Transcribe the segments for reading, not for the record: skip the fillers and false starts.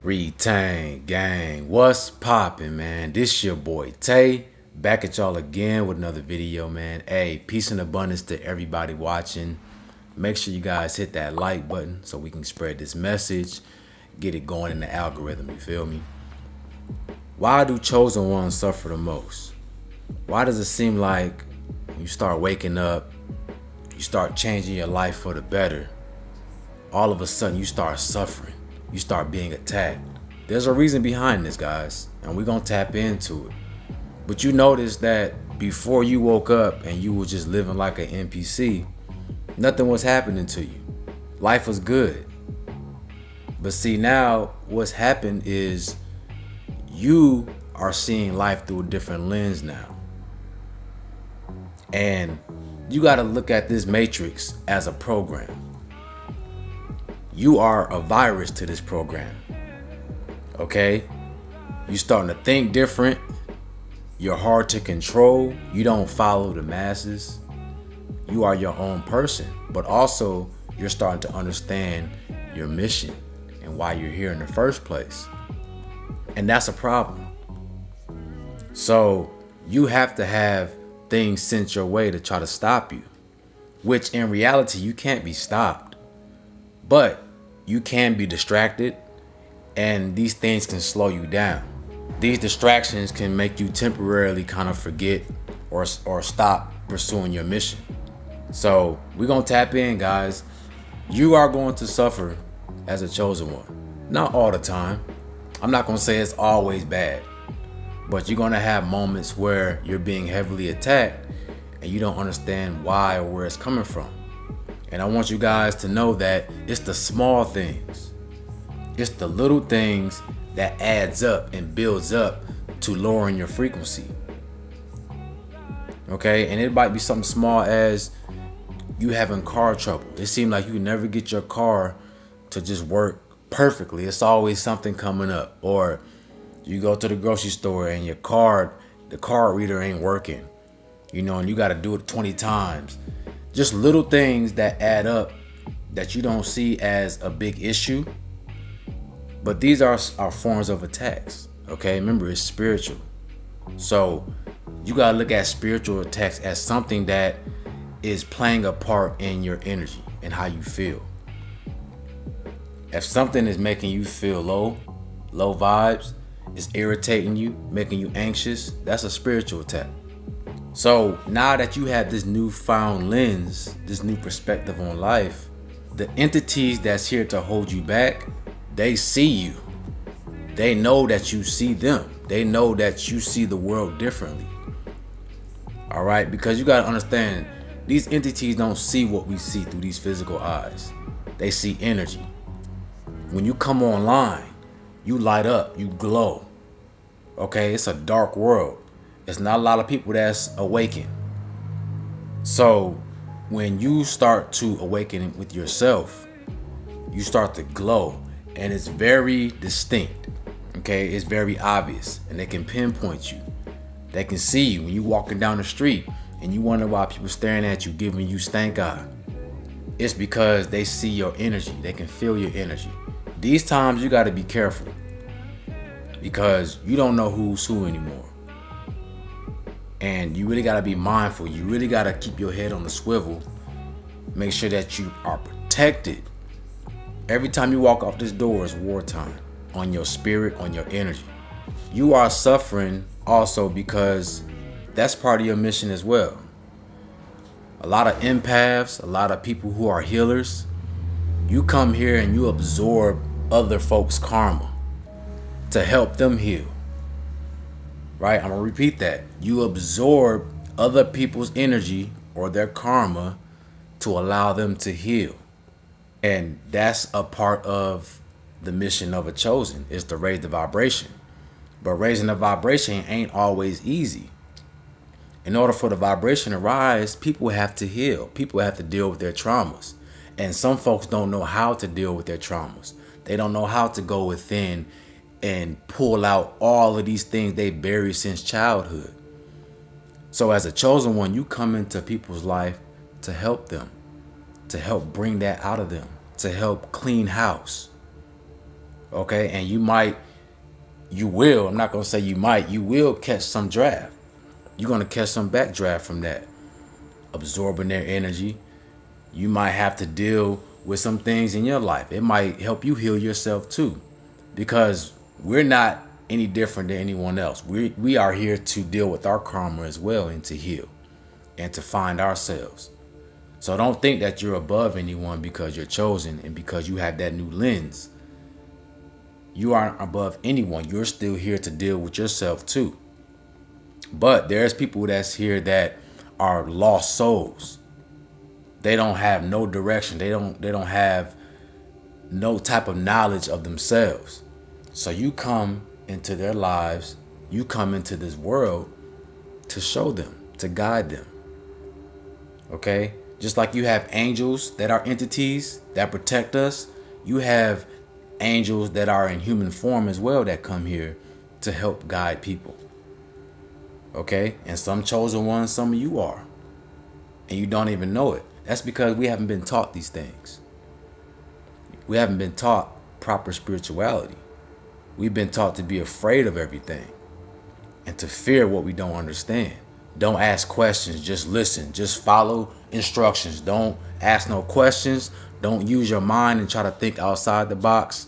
Retain gang, what's poppin', man? This your boy Tay, back at y'all again with another video, man. Hey, peace and abundance to everybody watching. Make sure you guys hit that like button so we can spread this message, get it going in the algorithm, you feel me? Why do chosen ones suffer the most? Why does it seem like when you start waking up, you start changing your life for the better, all of a sudden you start suffering? You start being attacked. There's a reason behind this, guys, and we're gonna tap into it. But you notice that before you woke up and you were just living like an NPC, nothing was happening to you. Life was good. But see, now what's happened is you are seeing life through a different lens now. And you gotta look at this matrix as a program. You are a virus to this program, okay? You starting to think different. You're hard to control. You don't follow the masses. You are your own person, but also you're starting to understand your mission and why you're here in the first place. And that's a problem. So you have to have things sent your way to try to stop you, which in reality, you can't be stopped. But you can be distracted, and these things can slow you down. These distractions can make you temporarily kind of forget or stop pursuing your mission. So we're gonna tap in, guys. You are going to suffer as a chosen one. Not all the time. I'm not gonna say it's always bad, but you're gonna have moments where you're being heavily attacked and you don't understand why or where it's coming from. And I want you guys to know that it's the small things. It's the little things that adds up and builds up to lowering your frequency. Okay, and it might be something small as you having car trouble. It seems like you never get your car to just work perfectly. It's always something coming up. Or you go to the grocery store and the card reader ain't working. And you got to do it 20 times. Just little things that add up that you don't see as a big issue. But these are forms of attacks. Okay, remember, it's spiritual. So you got to look at spiritual attacks as something that is playing a part in your energy and how you feel. If something is making you feel low vibes, is irritating you, making you anxious, that's a spiritual attack. So now that you have this newfound lens, this new perspective on life, the entities that's here to hold you back, they see you. They know that you see them. They know that you see the world differently. All right, because you got to understand, these entities don't see what we see through these physical eyes. They see energy. When you come online, you light up, you glow. Okay, it's a dark world. It's not a lot of people that's awakened. So when you start to awaken with yourself, you start to glow, and it's very distinct. Okay, it's very obvious, and they can pinpoint you. They can see you when you walking down the street and you wonder why people staring at you, giving you stank eye. It's because they see your energy. They can feel your energy. These times you got to be careful because you don't know who's who anymore. And you really got to be mindful. You really got to keep your head on the swivel. Make sure that you are protected. Every time you walk off this door is wartime on your spirit, on your energy. You are suffering also because that's part of your mission as well. A lot of empaths, a lot of people who are healers, you come here and you absorb other folks' karma to help them heal. Right? I'm going to repeat that. You absorb other people's energy or their karma to allow them to heal. And that's a part of the mission of a chosen, is to raise the vibration. But raising the vibration ain't always easy. In order for the vibration to rise, people have to heal. People have to deal with their traumas. And some folks don't know how to deal with their traumas. They don't know how to go within and pull out all of these things they buried since childhood. So as a chosen one, you come into people's life to help them, to help bring that out of them, to help clean house. Okay, and you will, I'm not gonna say you will catch some draft. You're gonna catch some backdraft from that, absorbing their energy. You might have to deal with some things in your life. It might help you heal yourself too, because we're not any different than anyone else. We are here to deal with our karma as well and to heal and to find ourselves. So don't think that you're above anyone because you're chosen and because you have that new lens. You aren't above anyone. You're still here to deal with yourself too. But there's people that's here that are lost souls. They don't have no direction. They don't have no type of knowledge of themselves. So you come into their lives, you come into this world to show them, to guide them. Okay? Just like you have angels that are entities that protect us, you have angels that are in human form as well that come here to help guide people. Okay? And some chosen ones, some of you are. And you don't even know it. That's because we haven't been taught these things. We haven't been taught proper spirituality. We've been taught to be afraid of everything and to fear what we don't understand. Don't ask questions, just listen. Just follow instructions. Don't ask no questions. Don't use your mind and try to think outside the box.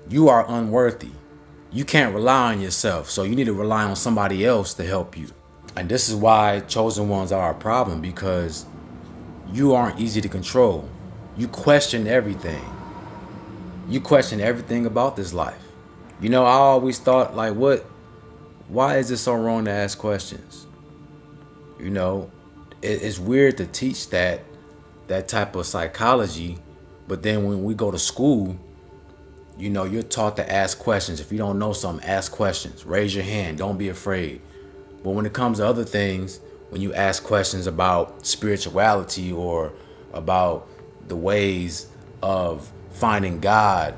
You are unworthy. You can't rely on yourself, so you need to rely on somebody else to help you. And this is why chosen ones are a problem, because you aren't easy to control. You question everything. You question everything about this life. You know, I always thought, like, why is it so wrong to ask questions? You know, it's weird to teach that type of psychology, but then when we go to school, you know, you're taught to ask questions. If you don't know something, ask questions. Raise your hand. Don't be afraid. But when it comes to other things, when you ask questions about spirituality or about the ways of finding God,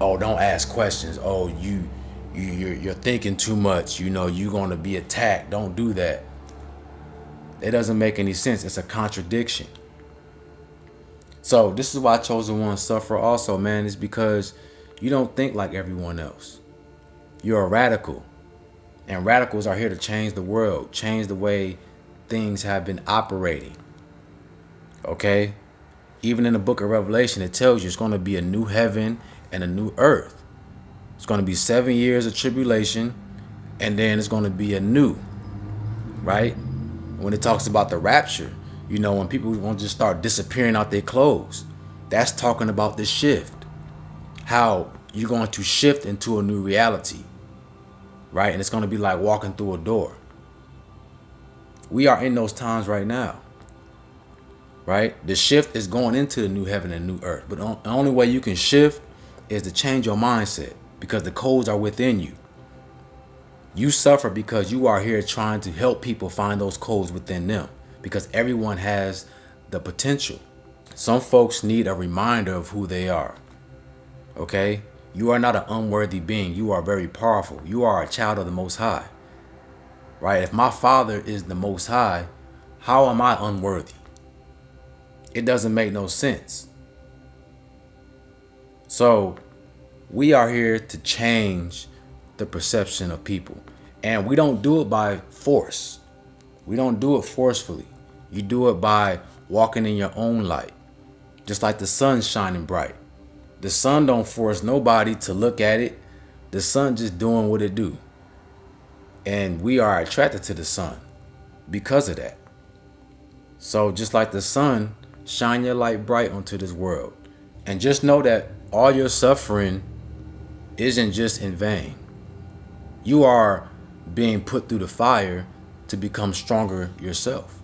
oh, don't ask questions. Oh, you're thinking too much. You know, you're going to be attacked. Don't do that. It doesn't make any sense. It's a contradiction. So this is why chosen ones suffer also, man. Is because you don't think like everyone else. You're a radical. And radicals are here to change the world, change the way things have been operating. Okay? Even in the book of Revelation, it tells you it's going to be a new heaven and a new earth. It's going to be 7 years of tribulation, and then it's going to be a new, right? When it talks about the rapture, you know, when people want to just start disappearing out their clothes, that's talking about this shift. How you're going to shift into a new reality, right? And it's going to be like walking through a door. We are in those times right now, right? The shift is going into the new heaven and new earth. But the only way you can shift is to change your mindset, because the codes are within you. You suffer because you are here trying to help people find those codes within them, because everyone has the potential. Some folks need a reminder of who they are. Okay? You are not an unworthy being. You are very powerful. You are a child of the Most High. Right? If my Father is the Most High, how am I unworthy? It doesn't make no sense. So we are here to change the perception of people. And we don't do it by force. We don't do it forcefully. You do it by walking in your own light. Just like the sun shining bright. The sun don't force nobody to look at it. The sun just doing what it do. And we are attracted to the sun because of that. So just like the sun, shine your light bright onto this world. And just know that all your suffering isn't just in vain. You are being put through the fire to become stronger yourself.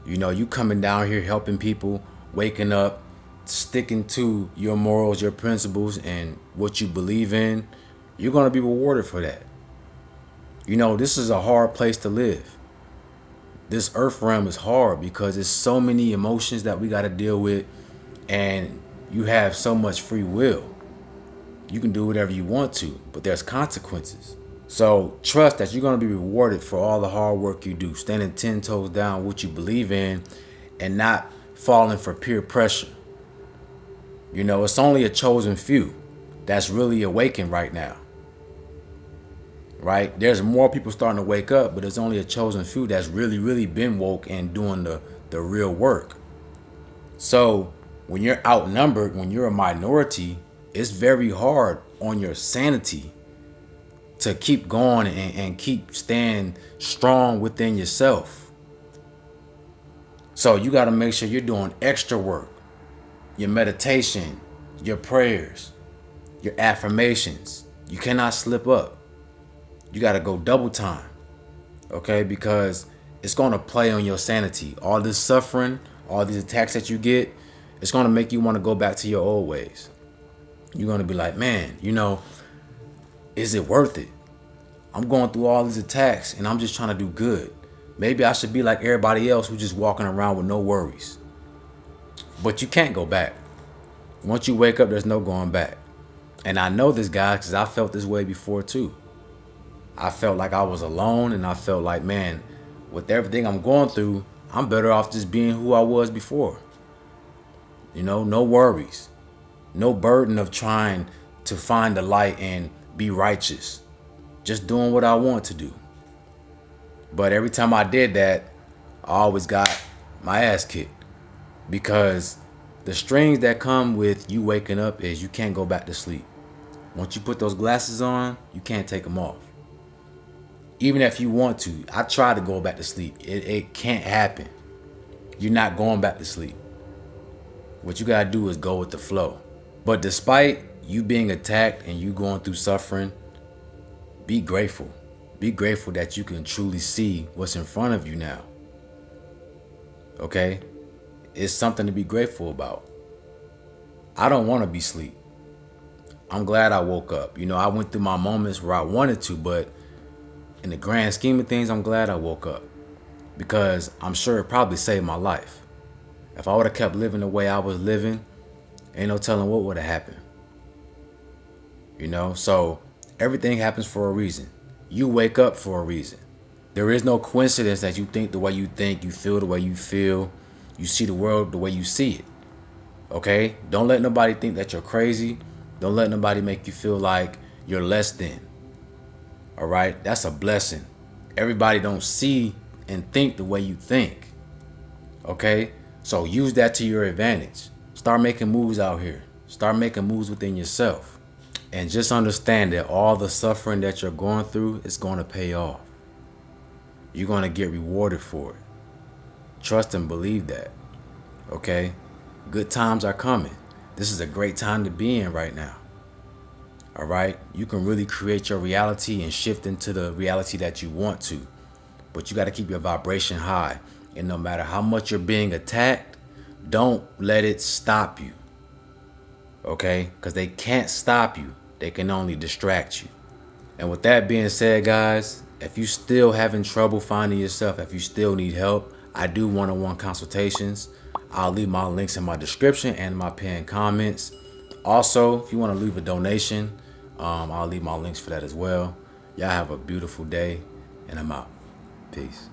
You know, you coming down here helping people, waking up, sticking to your morals, your principles, and what you believe in. You're going to be rewarded for that. You know, this is a hard place to live. This earth realm is hard because there's so many emotions that we got to deal with, and you have so much free will. You can do whatever you want to, but there's consequences. So trust that you're going to be rewarded for all the hard work you do, standing 10 toes down what you believe in and not falling for peer pressure. You know, it's only a chosen few that's really awakened right now. Right? There's more people starting to wake up, but there's only a chosen few that's really been woke and doing the real work. So when you're outnumbered, when you're a minority, it's very hard on your sanity to keep going and keep staying strong within yourself. So you got to make sure you're doing extra work, your meditation, your prayers, your affirmations. You cannot slip up. You got to go double time, okay? Because it's going to play on your sanity. All this suffering, all these attacks that you get, it's going to make you want to go back to your old ways. You're going to be like, man, you know, is it worth it? I'm going through all these attacks and I'm just trying to do good. Maybe I should be like everybody else who's just walking around with no worries. But you can't go back. Once you wake up, there's no going back. And I know this, guy, because I felt this way before too. I felt like I was alone, and I felt like, man, with everything I'm going through, I'm better off just being who I was before. You know, no worries. No burden of trying to find the light and be righteous. Just doing what I want to do. But every time I did that, I always got my ass kicked. Because the strings that come with you waking up is you can't go back to sleep. Once you put those glasses on, you can't take them off. Even if you want to, I try to go back to sleep. It can't happen. You're not going back to sleep. What you gotta do is go with the flow. But despite you being attacked and you going through suffering, be grateful. Be grateful that you can truly see what's in front of you now. Okay? It's something to be grateful about. I don't want to be asleep. I'm glad I woke up. You know, I went through my moments where I wanted to, but in the grand scheme of things, I'm glad I woke up. Because I'm sure it probably saved my life. If I would have kept living the way I was living, ain't no telling what would have happened. You know, so everything happens for a reason. You wake up for a reason. There is no coincidence that you think the way you think, you feel the way you feel, you see the world the way you see it. Okay? Don't let nobody think that you're crazy. Don't let nobody make you feel like you're less than. All right? That's a blessing. Everybody don't see and think the way you think. Okay? So use that to your advantage. Start making moves out here. Start making moves within yourself. And just understand that all the suffering that you're going through is going to pay off. You're going to get rewarded for it. Trust and believe that. Okay? Good times are coming. This is a great time to be in right now. All right? You can really create your reality and shift into the reality that you want to. But you got to keep your vibration high. And no matter how much you're being attacked, don't let it stop you. Okay? Because they can't stop you. They can only distract you. And with that being said, guys, if you still having trouble finding yourself, if you still need help, I do one-on-one consultations. I'll leave my links in my description and my pinned comments. Also, if you want to leave a donation, I'll leave my links for that as well. Y'all have a beautiful day, and I'm out. Peace.